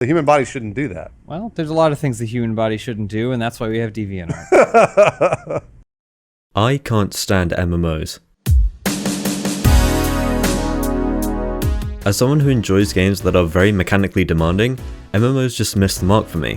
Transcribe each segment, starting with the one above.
The human body shouldn't do that. Well, there's a lot of things the human body shouldn't do, and that's why we have DeviantArt. I can't stand MMOs. As someone who enjoys games that are very mechanically demanding, MMOs just miss the mark for me.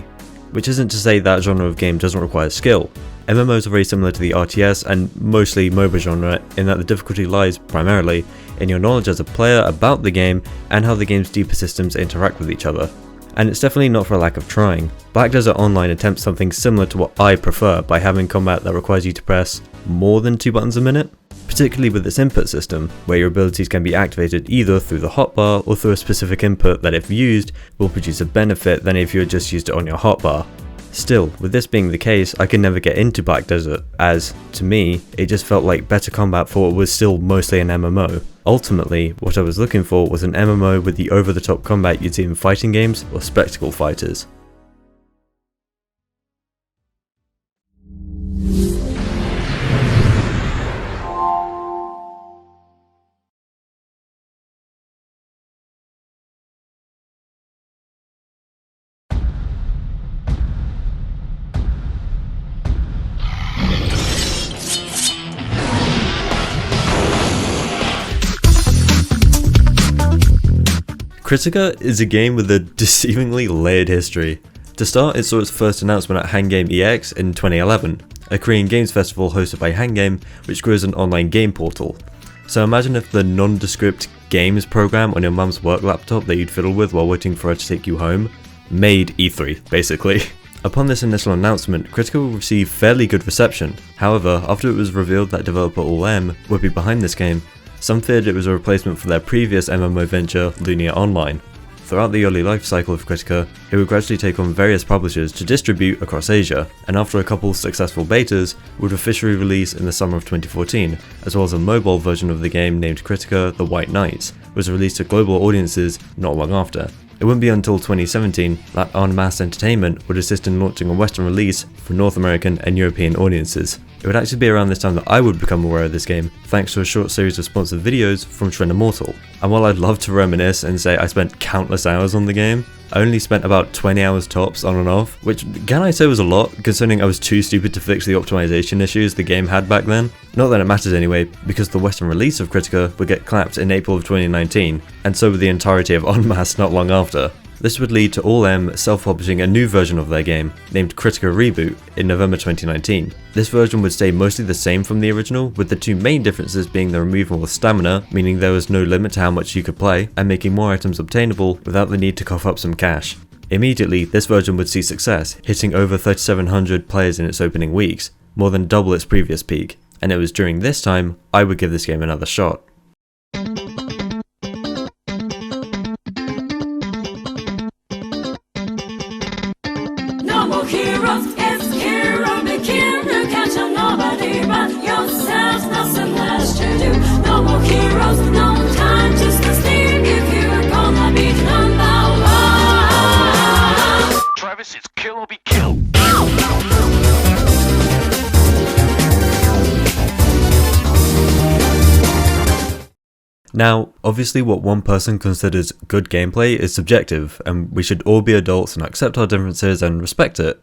Which isn't to say that genre of game doesn't require skill. MMOs are very similar to the RTS and mostly MOBA genre in that the difficulty lies primarily in your knowledge as a player about the game and how the game's deeper systems interact with each other. And it's definitely not for a lack of trying. Black Desert Online attempts something similar to what I prefer by having combat that requires you to press more than 2 buttons a minute, particularly with its input system, where your abilities can be activated either through the hotbar or through a specific input that if used will produce a benefit than if you had just used it on your hotbar. Still, with this being the case, I could never get into Black Desert, as, to me, it just felt like better combat for what was still mostly an MMO. Ultimately, what I was looking for was an MMO with the over-the-top combat you'd see in fighting games or spectacle fighters. Kritika is a game with a deceivingly layered history. To start, it saw its first announcement at Hangame EX in 2011, a Korean games festival hosted by Hangame, which grew as an online game portal. So imagine if the nondescript games program on your mum's work laptop that you'd fiddle with while waiting for her to take you home made E3, basically. Upon this initial announcement, Kritika will receive fairly good reception. However, after it was revealed that developer All-M would be behind this game, some feared it was a replacement for their previous MMO venture, Lumina Online. Throughout the early life cycle of Kritika, it would gradually take on various publishers to distribute across Asia, and after a couple successful betas, would officially release in the summer of 2014, as well as a mobile version of the game named Kritika The White Knights, was released to global audiences not long after. It wouldn't be until 2017 that En Masse Entertainment would assist in launching a Western release for North American and European audiences. It would actually be around this time that I would become aware of this game, thanks to a short series of sponsored videos from Trend Immortal. And while I'd love to reminisce and say I spent countless hours on the game, I only spent about 20 hours tops on and off, which can I say was a lot, considering I was too stupid to fix the optimization issues the game had back then. Not that it matters anyway, because the Western release of Kritika would get clapped in April of 2019, and so would the entirety of En Masse not long after. This would lead to All-M self-publishing a new version of their game, named Kritika Reboot, in November 2019. This version would stay mostly the same from the original, with the two main differences being the removal of stamina, meaning there was no limit to how much you could play, and making more items obtainable without the need to cough up some cash. Immediately, this version would see success, hitting over 3,700 players in its opening weeks, more than double its previous peak, and it was during this time I would give this game another shot. Heroes, it's hero, make hero, catch on nobody but yourselves, nothing less to do. No more heroes, no time to sleep if you're gonna be number one. Travis, it's kill or be killed. Now, obviously what one person considers good gameplay is subjective, and we should all be adults and accept our differences and respect it.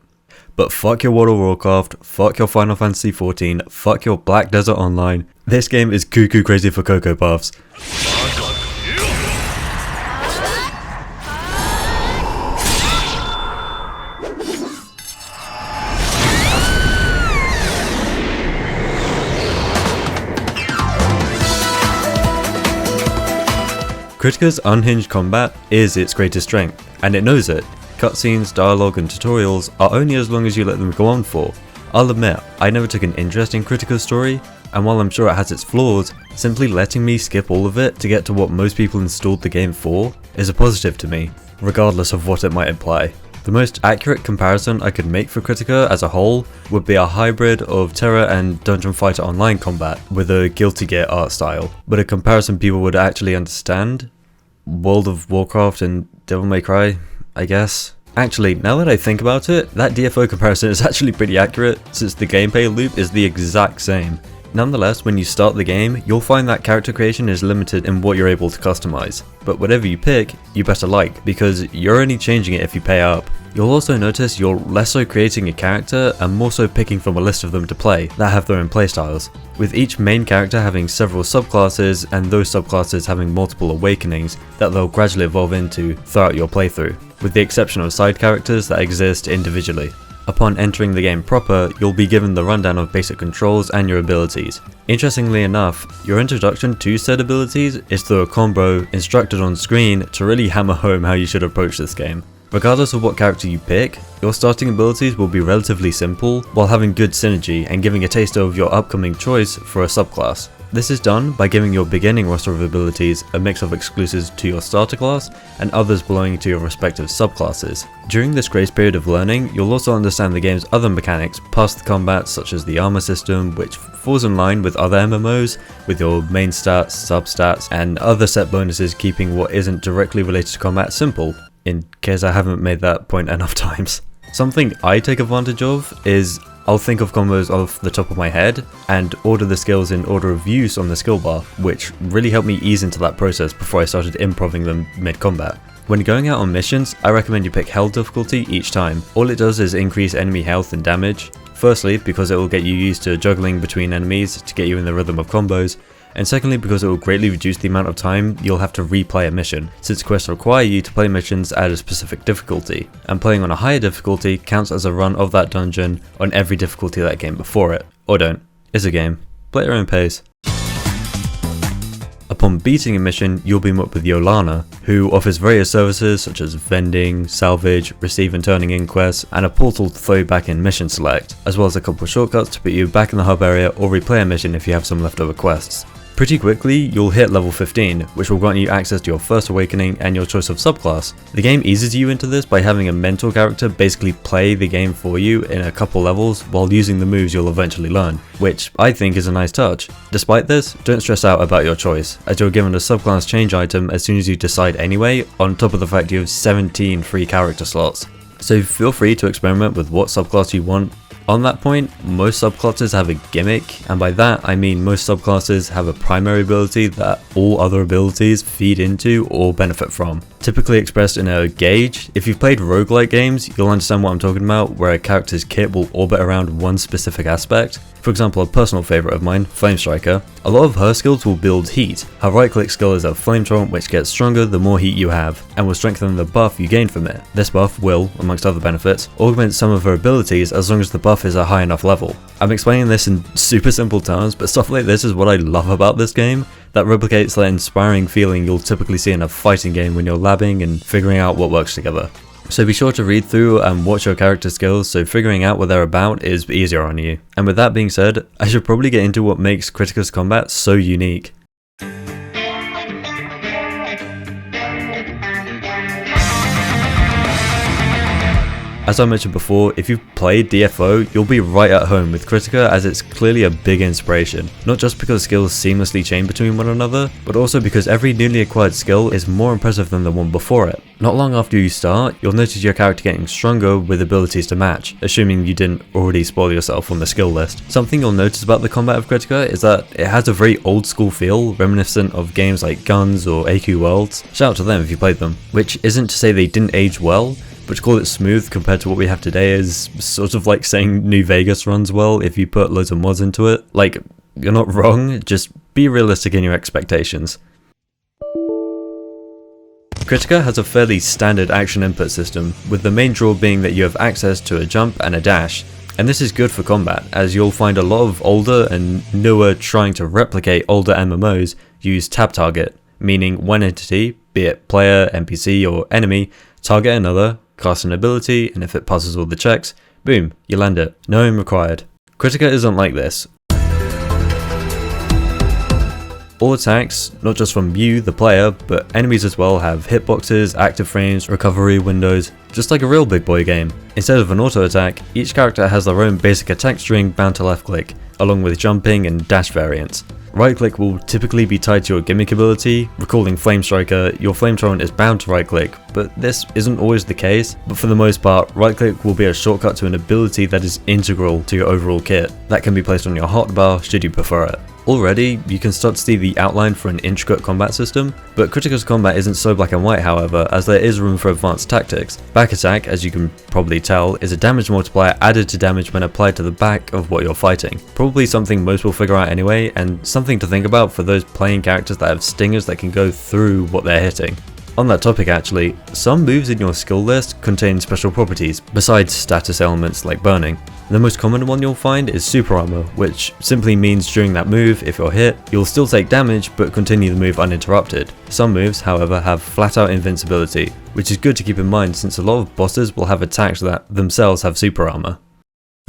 But fuck your World of Warcraft, fuck your Final Fantasy XIV, fuck your Black Desert Online, this game is cuckoo crazy for Cocoa Puffs. Kritika's unhinged combat is its greatest strength, and it knows it. Cutscenes, dialogue and tutorials are only as long as you let them go on for. I'll admit, I never took an interest in Kritika's story, and while I'm sure it has its flaws, simply letting me skip all of it to get to what most people installed the game for is a positive to me, regardless of what it might imply. The most accurate comparison I could make for Kritika as a whole would be a hybrid of Terra and Dungeon Fighter Online combat with a Guilty Gear art style, but a comparison people would actually understand. World of Warcraft and Devil May Cry, I guess. Actually, now that I think about it, that DFO comparison is actually pretty accurate, since the gameplay loop is the exact same. Nonetheless, when you start the game, you'll find that character creation is limited in what you're able to customize. But whatever you pick, you better like, because you're only changing it if you pay up. You'll also notice you're less so creating a character and more so picking from a list of them to play that have their own playstyles, with each main character having several subclasses and those subclasses having multiple awakenings that they'll gradually evolve into throughout your playthrough, with the exception of side characters that exist individually. Upon entering the game proper, you'll be given the rundown of basic controls and your abilities. Interestingly enough, your introduction to said abilities is through a combo instructed on screen to really hammer home how you should approach this game. Regardless of what character you pick, your starting abilities will be relatively simple while having good synergy and giving a taste of your upcoming choice for a subclass. This is done by giving your beginning roster of abilities a mix of exclusives to your starter class and others belonging to your respective subclasses. During this grace period of learning, you'll also understand the game's other mechanics past the combat, such as the armor system, which falls in line with other MMOs, with your main stats, substats, and other set bonuses, keeping what isn't directly related to combat simple, in case I haven't made that point enough times. Something I take advantage of is I'll think of combos off the top of my head and order the skills in order of use on the skill bar, which really helped me ease into that process before I started improving them mid-combat. When going out on missions, I recommend you pick Hell difficulty each time. All it does is increase enemy health and damage, firstly because it will get you used to juggling between enemies to get you in the rhythm of combos, and secondly because it will greatly reduce the amount of time you'll have to replay a mission, since quests require you to play missions at a specific difficulty, and playing on a higher difficulty counts as a run of that dungeon on every difficulty that came before it. Or don't. It's a game. Play at your own pace. Upon beating a mission, you'll be met with Yolana, who offers various services such as vending, salvage, receive and turning in quests, and a portal to throw you back in mission select, as well as a couple of shortcuts to put you back in the hub area or replay a mission if you have some leftover quests. Pretty quickly, you'll hit level 15, which will grant you access to your first awakening and your choice of subclass. The game eases you into this by having a mentor character basically play the game for you in a couple levels while using the moves you'll eventually learn, which I think is a nice touch. Despite this, don't stress out about your choice, as you're given a subclass change item as soon as you decide anyway, on top of the fact you have 17 free character slots. So feel free to experiment with what subclass you want. On that point, most subclasses have a gimmick, and by that I mean most subclasses have a primary ability that all other abilities feed into or benefit from. Typically expressed in a gauge. If you've played roguelike games, you'll understand what I'm talking about, where a character's kit will orbit around one specific aspect. For example, a personal favourite of mine, Flame Striker, a lot of her skills will build heat. Her right click skill is a flame torrent which gets stronger the more heat you have, and will strengthen the buff you gain from it. This buff will, amongst other benefits, augment some of her abilities as long as the buff is a high enough level. I'm explaining this in super simple terms, but stuff like this is what I love about this game, that replicates that inspiring feeling you'll typically see in a fighting game when you're labbing and figuring out what works together. So be sure to read through and watch your character skills so figuring out what they're about is easier on you. And with that being said, I should probably get into what makes Kritika's combat so unique. As I mentioned before, if you've played DFO, you'll be right at home with Kritika, as it's clearly a big inspiration. Not just because skills seamlessly chain between one another, but also because every newly acquired skill is more impressive than the one before it. Not long after you start, you'll notice your character getting stronger with abilities to match, assuming you didn't already spoil yourself on the skill list. Something you'll notice about the combat of Kritika is that it has a very old school feel, reminiscent of games like Guns or AQ Worlds. Shout out to them if you played them. Which isn't to say they didn't age well, but to call it smooth compared to what we have today is sort of like saying New Vegas runs well if you put loads of mods into it. Like, you're not wrong, just be realistic in your expectations. Kritika has a fairly standard action input system, with the main draw being that you have access to a jump and a dash, and this is good for combat, as you'll find a lot of older and newer trying to replicate older MMOs use tab target, meaning one entity, be it player, NPC or enemy, target another, cast an ability, and if it passes all the checks, boom, you land it. No aim required. Kritika isn't like this. All attacks, not just from you, the player, but enemies as well, have hitboxes, active frames, recovery windows, just like a real big boy game. Instead of an auto attack, each character has their own basic attack string bound to left click, along with jumping and dash variants. Right click will typically be tied to your gimmick ability. Recalling Flame Striker, your flame torrent is bound to right click, but this isn't always the case. But for the most part, right click will be a shortcut to an ability that is integral to your overall kit. That can be placed on your hotbar should you prefer it. Already, you can start to see the outline for an intricate combat system, but Kritika's combat isn't so black and white however, as there is room for advanced tactics. Back attack, as you can probably tell, is a damage multiplier added to damage when applied to the back of what you're fighting. Probably something most will figure out anyway, and something to think about for those playing characters that have stingers that can go through what they're hitting. On that topic actually, some moves in your skill list contain special properties, besides status elements like burning. The most common one you'll find is Super Armor, which simply means during that move, if you're hit, you'll still take damage but continue the move uninterrupted. Some moves, however, have flat out invincibility, which is good to keep in mind since a lot of bosses will have attacks that themselves have Super Armor.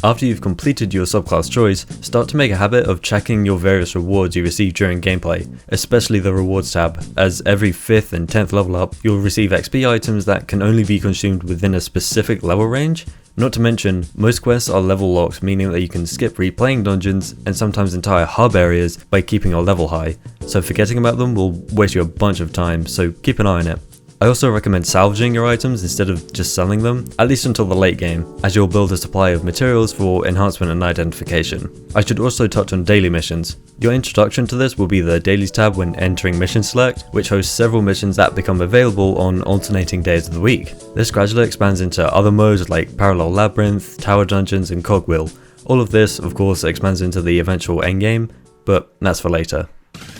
After you've completed your subclass choice, start to make a habit of checking your various rewards you receive during gameplay, especially the rewards tab, as every 5th and 10th level up, you'll receive XP items that can only be consumed within a specific level range. Not to mention, most quests are level locked, meaning that you can skip replaying dungeons and sometimes entire hub areas by keeping your level high, so forgetting about them will waste you a bunch of time, so keep an eye on it. I also recommend salvaging your items instead of just selling them, at least until the late game, as you'll build a supply of materials for enhancement and identification. I should also touch on daily missions. Your introduction to this will be the dailies tab when entering mission select, which hosts several missions that become available on alternating days of the week. This gradually expands into other modes like parallel labyrinth, tower dungeons and cogwheel. All of this of course expands into the eventual endgame, but that's for later.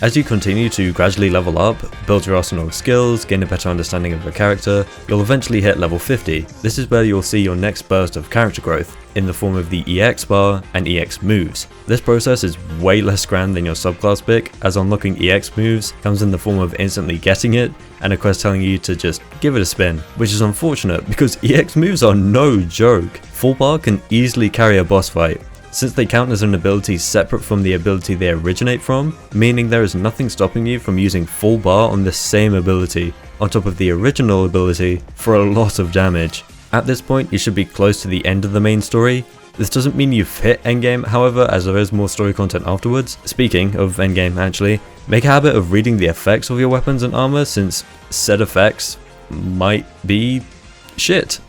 As you continue to gradually level up, build your arsenal of skills, gain a better understanding of your character, you'll eventually hit level 50. This is where you'll see your next burst of character growth, in the form of the EX bar and EX moves. This process is way less grand than your subclass pick, as unlocking EX moves comes in the form of instantly getting it, and a quest telling you to just give it a spin, which is unfortunate because EX moves are no joke. Full bar can easily carry a boss fight, since they count as an ability separate from the ability they originate from, meaning there is nothing stopping you from using full bar on the same ability, on top of the original ability, for a lot of damage. At this point, you should be close to the end of the main story. This doesn't mean you've hit endgame, however, as there is more story content afterwards. Speaking of endgame actually, make a habit of reading the effects of your weapons and armor, since said effects might be shit.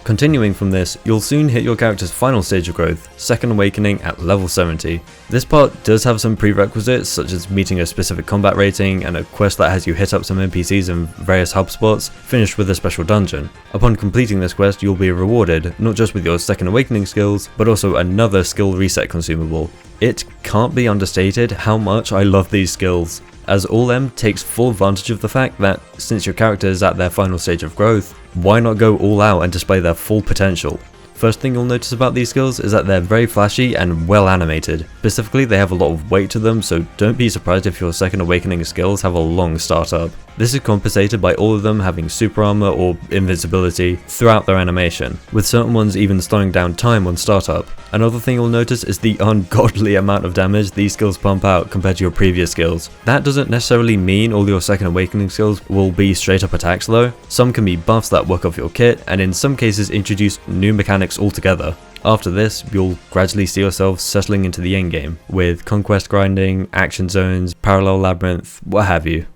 Continuing from this, you'll soon hit your character's final stage of growth, Second Awakening at level 70. This part does have some prerequisites such as meeting a specific combat rating and a quest that has you hit up some NPCs in various hub spots, finished with a special dungeon. Upon completing this quest, you'll be rewarded not just with your Second Awakening skills, but also another skill reset consumable. It can't be understated how much I love these skills, as All M takes full advantage of the fact that since your character is at their final stage of growth, why not go all out and display their full potential? First thing you'll notice about these skills is that they're very flashy and well animated. Specifically, they have a lot of weight to them, so don't be surprised if your Second Awakening skills have a long startup. This is compensated by all of them having super armor or invincibility throughout their animation, with certain ones even slowing down time on startup. Another thing you'll notice is the ungodly amount of damage these skills pump out compared to your previous skills. That doesn't necessarily mean all your Second Awakening skills will be straight up attacks though. Some can be buffs that work off your kit, and in some cases introduce new mechanics altogether. After this, you'll gradually see yourself settling into the endgame, with conquest grinding, action zones, parallel labyrinth, what have you.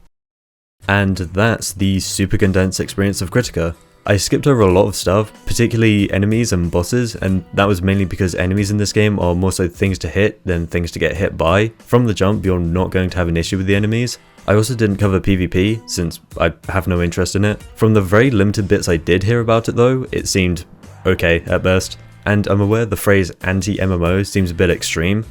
And that's the super condensed experience of Kritika. I skipped over a lot of stuff, particularly enemies and bosses, and that was mainly because enemies in this game are more so things to hit than things to get hit by. From the jump, you're not going to have an issue with the enemies. I also didn't cover PvP, since I have no interest in it. From the very limited bits I did hear about it though, it seemed okay at best. And I'm aware the phrase Anti MMO seems a bit extreme,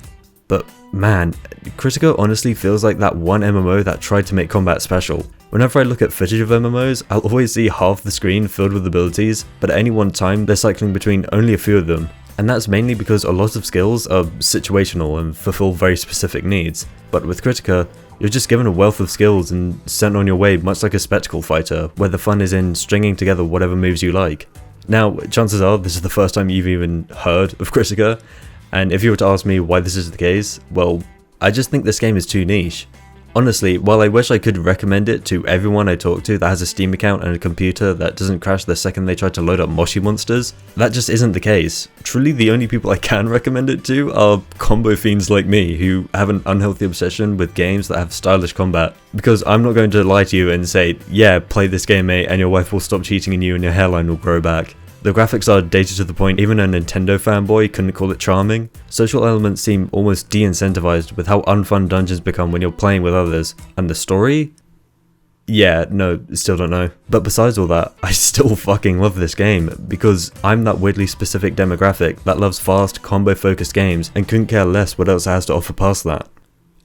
but man, Kritika honestly feels like that one MMO that tried to make combat special. Whenever I look at footage of MMOs, I'll always see half the screen filled with abilities, but at any one time they're cycling between only a few of them. And that's mainly because a lot of skills are situational and fulfill very specific needs. But with Kritika, you're just given a wealth of skills and sent on your way much like a spectacle fighter, where the fun is in stringing together whatever moves you like. Now, chances are this is the first time you've even heard of Kritika, and if you were to ask me why this is the case, well, I just think this game is too niche. Honestly, while I wish I could recommend it to everyone I talk to that has a Steam account and a computer that doesn't crash the second they try to load up Moshi monsters, that just isn't the case. Truly the only people I can recommend it to are combo fiends like me who have an unhealthy obsession with games that have stylish combat. Because I'm not going to lie to you and say, yeah, play this game mate and your wife will stop cheating on you and your hairline will grow back. The graphics are dated to the point even a Nintendo fanboy couldn't call it charming. Social elements seem almost de-incentivized with how unfun dungeons become when you're playing with others. And the story? Yeah, no, still don't know. But besides all that, I still fucking love this game because I'm that weirdly specific demographic that loves fast, combo-focused games and couldn't care less what else it has to offer past that.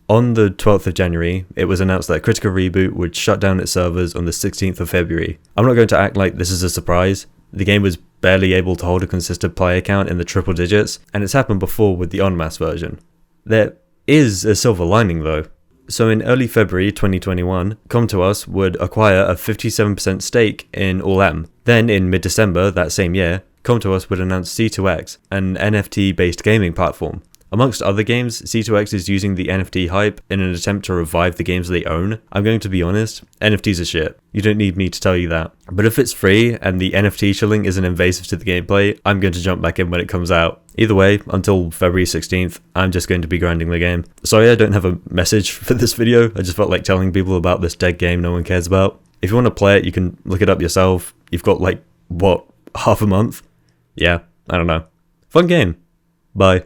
On the 12th of January, it was announced that Kritika Reboot would shut down its servers on the 16th of February. I'm not going to act like this is a surprise. The game was barely able to hold a consistent player count in the triple digits, and it's happened before with the en masse version. There is a silver lining though. So in early February 2021, Come To Us would acquire a 57% stake in All M. Then in mid-December that same year, Come To Us would announce C2X, an NFT-based gaming platform. Amongst other games, C2X is using the NFT hype in an attempt to revive the games they own. I'm going to be honest, NFTs are shit. You don't need me to tell you that. But if it's free and the NFT shilling isn't invasive to the gameplay, I'm going to jump back in when it comes out. Either way, until February 16th, I'm just going to be grinding the game. Sorry I don't have a message for this video, I just felt like telling people about this dead game no one cares about. If you want to play it, you can look it up yourself. You've got like, what, half a month? Yeah, I don't know. Fun game. Bye.